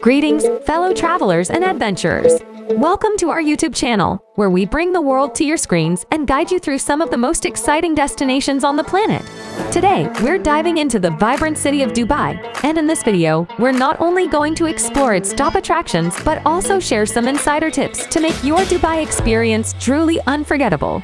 Greetings, fellow travelers and adventurers. Welcome to our YouTube channel, where we bring the world to your screens and guide you through some of the most exciting destinations on the planet. Today, we're diving into the vibrant city of Dubai, and in this video, we're not only going to explore its top attractions, but also share some insider tips to make your Dubai experience truly unforgettable.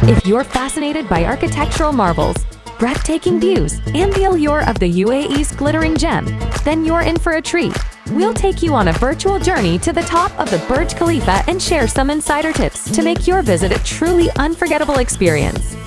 If you're fascinated by architectural marvels, breathtaking views, and the allure of the UAE's glittering gem, then you're in for a treat. We'll take you on a virtual journey to the top of the Burj Khalifa and share some insider tips to make your visit a truly unforgettable experience.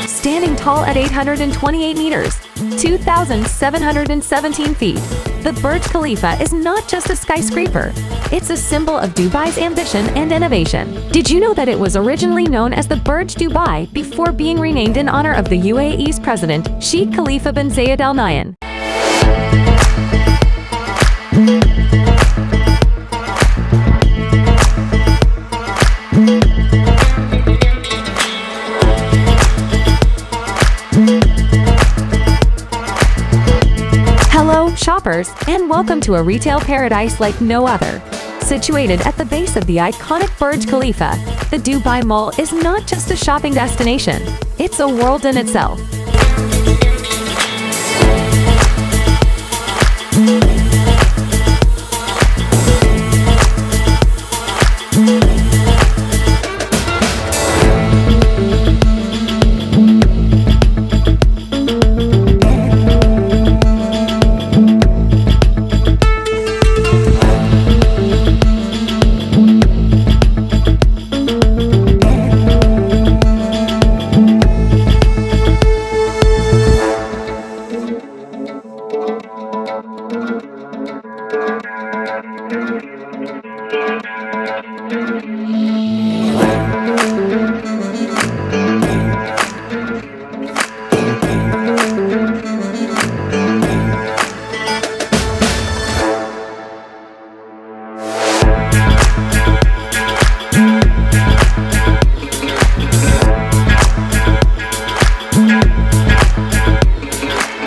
Standing tall at 828 meters, 2,717 feet, the Burj Khalifa is not just a skyscraper. It's a symbol of Dubai's ambition and innovation. Did you know that it was originally known as the Burj Dubai before being renamed in honor of the UAE's president, Sheikh Khalifa bin Zayed Al Nahyan? Hello, shoppers, and welcome to a retail paradise like no other. Situated at the base of the iconic Burj Khalifa, the Dubai Mall is not just a shopping destination, it's a world in itself.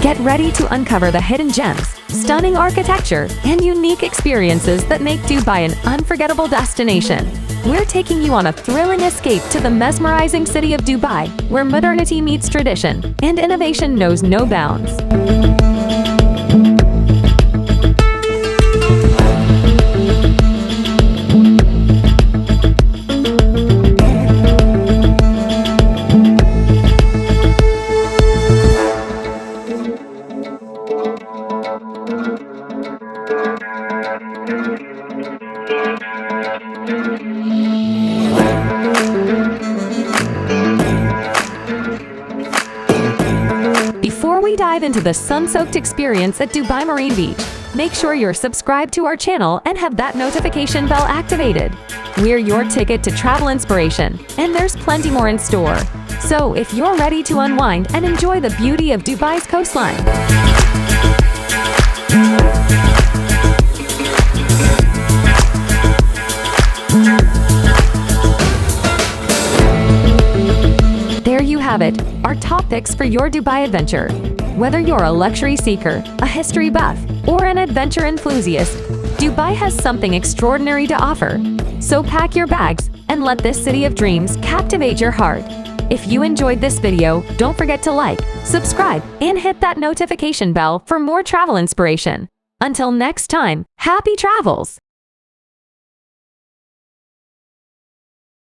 Get ready to uncover the hidden gems, stunning architecture, and unique experiences that make Dubai an unforgettable destination. We're taking you on a thrilling escape to the mesmerizing city of Dubai, where modernity meets tradition, and innovation knows no bounds. Before we dive into the sun-soaked experience at Dubai Marine Beach, make sure you're subscribed to our channel and have that notification bell activated. We're your ticket to travel inspiration, and there's plenty more in store. So if you're ready to unwind and enjoy the beauty of Dubai's coastline, there you have it, our top picks for your Dubai adventure. Whether you're a luxury seeker, a history buff, or an adventure enthusiast, Dubai has something extraordinary to offer. So pack your bags and let this city of dreams captivate your heart. If you enjoyed this video, don't forget to like, subscribe, and hit that notification bell for more travel inspiration. Until next time, happy travels!